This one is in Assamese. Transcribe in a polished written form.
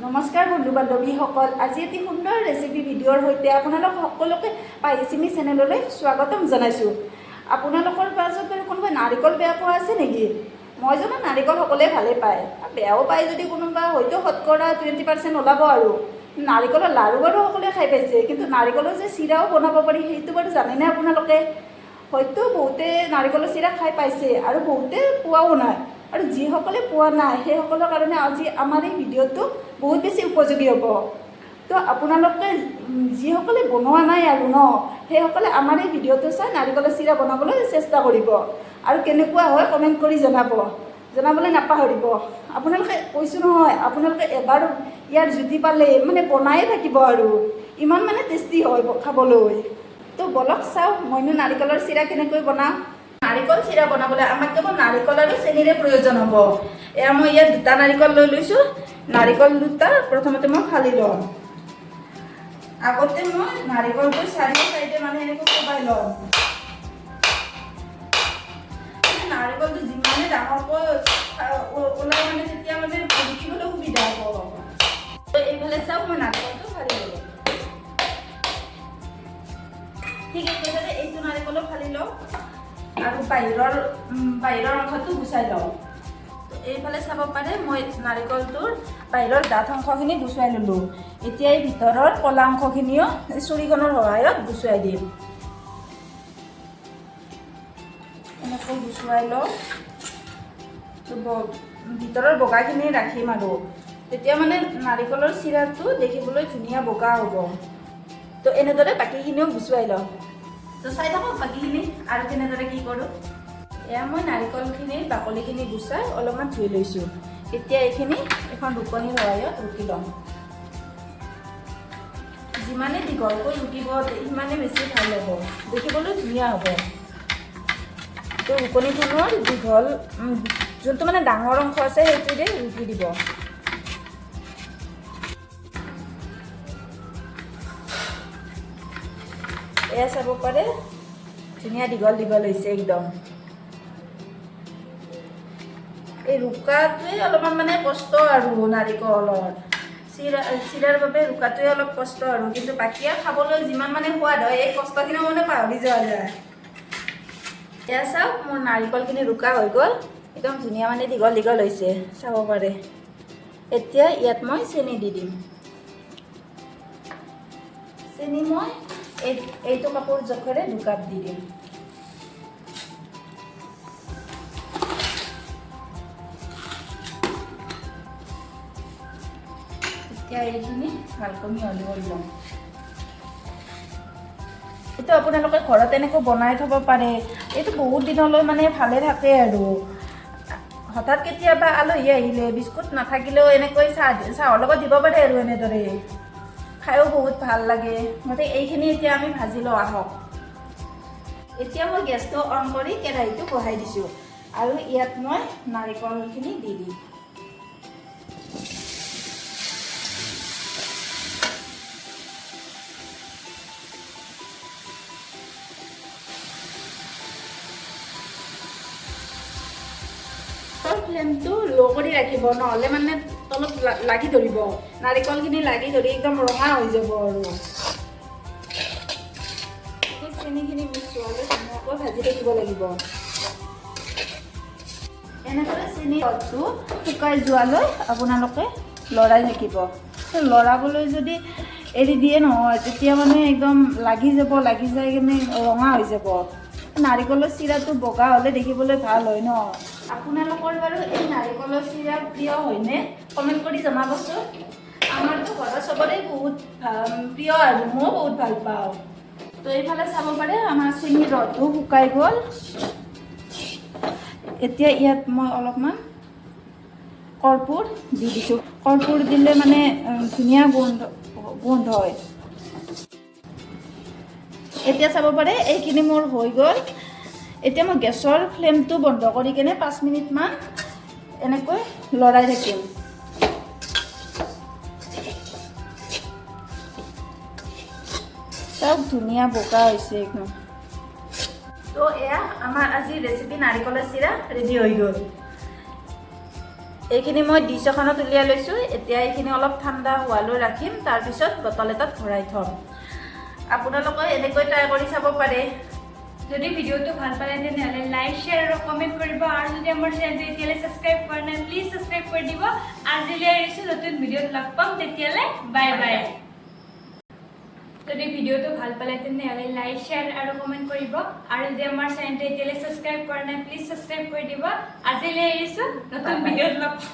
নমস্কাৰ বন্ধু বান্ধৱীসকল, আজি এটি সুন্দৰ ৰেচিপি ভিডিঅ'ৰ সৈতে আপোনালোক সকলোকে পাহি-চিমি চেনেললৈ স্বাগতম জনাইছোঁ। আপোনালোকৰ মাজত কোনোবাই নাৰিকল বেয়া পোৱা আছে নেকি? মই জনা নাৰিকল সকলোৱে ভালে পায়, বেয়াও পায় যদি কোনোবা হয়তো শতকৰা 20% ওলাব। আৰু নাৰিকলৰ লাড়ু বাৰু সকলোৱে খাই পাইছে, কিন্তু নাৰিকলৰ যে চিৰাও বনাব পাৰি সেইটো বাৰু জানেনে আপোনালোকে? হয়তো বহুতে নাৰিকলৰ চিৰা খাই পাইছে আৰু বহুতে পোৱাও নাই। আৰু যিসকলে পোৱা নাই সেইসকলৰ কাৰণে আজি আমাৰ এই ভিডিঅ'টো বহুত বেছি উপযোগী হ'ব। তো আপোনালোকে যিসকলে বনোৱা নাই আৰু সেইসকলে আমাৰ এই ভিডিঅ'টো চাই নাৰিকলৰ চিৰা বনাবলৈ চেষ্টা কৰিব আৰু কেনেকুৱা হয় কমেণ্ট কৰি জনাবলৈ নাপাহৰিব। আপোনালোকে কৈছোঁ নহয়, আপোনালোকে এবাৰ ইয়াৰ জুতি পালে বনায়ে থাকিব আৰু ইমান টেষ্টি হয় খাবলৈ। তো বলক চাওঁ মইনো নাৰিকলৰ চিৰা কেনেকৈ বনাওঁ। নাৰিকল চিৰা বনাবলৈ আমাক কেৱল নাৰিকল আৰু চেনিৰে প্ৰয়োজন হ'ব। এয়া মই ইয়াত 2টা নাৰিকল লৈ লৈছোঁ। নাৰিকল 2টা প্ৰথমতে মই ফালি ল'ম। আগতে মই নাৰিকলটো চাৰিও চাইডে এনেকৈ কোবাই ল'ম। নাৰিকলটো যিমানে ডাঙৰকৈ ওলাই তেতিয়া ৰুকিবলৈ সুবিধা হ'ব। তো এইফালে চাওক মই নাৰিকলটো ফালি ল'লোঁ। ঠিক একেদৰে এইটো নাৰিকলো ফালি লওঁ আৰু বাহিৰৰ অংশটো গুচাই লওঁ। এইফালে চাব পাৰে মই নাৰিকলটোৰ বাহিৰৰ ডাঠ অংশখিনি গুচাই ল'লোঁ। এতিয়া এই ভিতৰৰ কলা অংশখিনিও চুৰিখনৰ সহায়ত গুচাই দিম। এনেকৈ গুচাই লওঁ। ভিতৰৰ বগাখিনি ৰাখিম আৰু তেতিয়া নাৰিকলৰ চিৰাটো দেখিবলৈ ধুনীয়া বগা হ'ব। তো এনেদৰে বাকীখিনিও গুচাই লওঁ। তো চাই থাকক বাকীখিনি আৰু কেনেদৰে কি কৰোঁ। এয়া মই নাৰিকলখিনিৰ বাকলিখিনি গুচাই অলপমান ধুই লৈছোঁ। এতিয়া এইখিনি এখন ৰুকনিৰ সহায়ত ৰুকি ল'ম। যিমানে দীঘলকৈ ৰুকিব সিমানে বেছি ভাল হ'ব, দেখিবলৈ ধুনীয়া হ'ব। তো ৰুকনিখনৰ দীঘল যোনটো ডাঙৰ অংশ আছে সেইটোৰে ৰুকি দিব। এয়া চাব পাৰে ধুনীয়া দীঘল হৈছে একদম। এই ৰুকাটোৱে অলপমান কষ্ট আৰু নাৰিকলৰ চিৰাৰ বাবে ৰুকাটোৱে অলপ কষ্ট আৰু, কিন্তু বাকী খাবলৈ যিমান সোৱাদ হয় এই কষ্টখিনিও পাহৰি যোৱা যায়। এয়া চাওক মোৰ নাৰিকলখিনি ৰুকা হৈ গ'ল, একদম ধুনীয়া দীঘল হৈছে চাব পাৰে। এতিয়া ইয়াত মই চেনি দি দিম। চেনি মই এইটো কাপোৰ জোখেৰে 2 কাপ দি দিম। এতিয়া এইখিনি ভালকৈ মিহলি কৰি ল'ম। এইটো আপোনালোকে ঘৰত এনেকৈ বনাই থ'ব পাৰে। এইটো বহুত দিনলৈ ভালে থাকে আৰু হঠাৎ কেতিয়াবা আলহী আহিলে বিস্কুট নাথাকিলেও এনেকৈ চাহৰ লগত দিব পাৰে আৰু এনেদৰে খায়ো বহুত ভাল লাগে। গতিকে এইখিনি এতিয়া আমি ভাজি লওঁ আহক। এতিয়া মই গেছটো অন কৰি কেৰাহীটো বহাই দিছোঁ আৰু ইয়াত মই নাৰিকলখিনি দি দিম। ফ্লেমটো ল' কৰি ৰাখিব, নহ'লে তলত লাগি ধৰিব। নাৰিকলখিনি লাগি ধৰি একদম ৰঙা হৈ যাব আৰু চেনিখিনি মিক্স হোৱালৈ ধুনীয়াকৈ ভাজি থাকিব লাগিব। এনেদৰে চেনি ৰসটো শুকাই যোৱালৈ আপোনালোকে লৰাই থাকিব। লৰাবলৈ যদি এৰি দিয়ে নহয় তেতিয়া একদম লাগি যাই কিনে ৰঙা হৈ যাব। নাৰিকলৰ চিৰাটো বগা হ'লে দেখিবলৈ ভাল হয় আপোনালোকৰ বাৰু এই নাৰিকলৰ চিৰা প্ৰিয় হয়নে? কমেণ্ট কৰি জনাবচোন। আমাৰতো ঘৰৰ চবৰে বহুত প্ৰিয় আৰু ময়ো বহুত ভাল পাওঁ। তো এইফালে চাব পাৰে আমাৰ চেনিৰ ৰসটো শুকাই গ'ল। এতিয়া ইয়াত মই অলপমান কৰ্পূৰ দি দিছোঁ। কৰ্পূৰ দিলে ধুনীয়া গোন্ধ হয়। এতিয়া চাব পাৰে এইখিনি মোৰ হৈ গ'ল। এতিয়া মই গেছৰ ফ্লেমটো বন্ধ কৰি কিনে 5 মিনিটমান এনেকৈ লৰাই থাকিম। চাওক ধুনীয়া বগা হৈছে একদম। তো এয়া আমাৰ আজি ৰেচিপি নাৰিকলৰ চিৰা ৰেডি হৈ গ'ল। এইখিনি মই ডিছ এখনত উলিয়াই লৈছোঁ। এতিয়া এইখিনি অলপ ঠাণ্ডা হোৱালৈ ৰাখিম, তাৰপিছত বটল এটাত ভৰাই থ'ম। আপোনালোকে এনেকৈ ট্ৰাই কৰি চাব পাৰে। যদি ভিডিওটো ভাল পালে তেনেহ'লে লাইক শ্বেয়াৰ আৰু কমেণ্ট কৰিব, আৰু যদি আমাৰ চেনেলটো এতিয়ালৈ ছাবস্ক্ৰাইব কৰা নাই প্লিজ ছাবস্ক্ৰাইব কৰি দিব। আজিলৈ এৰিছোঁ, নতুন ভিডিঅ'ত লগ পাম, তেতিয়ালৈ বাই বাই। যদি ভিডিওটো ভাল পালে তেনেহ'লে লাইক শ্বেয়াৰ আৰু কমেণ্ট কৰিব, আৰু যদি আমাৰ চেনেলটো এতিয়ালৈ ছাবস্ক্ৰাইব কৰা নাই প্লিজ ছাবস্ক্ৰাইব কৰি দিব। আজিলৈ এৰিছোঁ, নতুন ভিডিঅ'ত লগ পাম।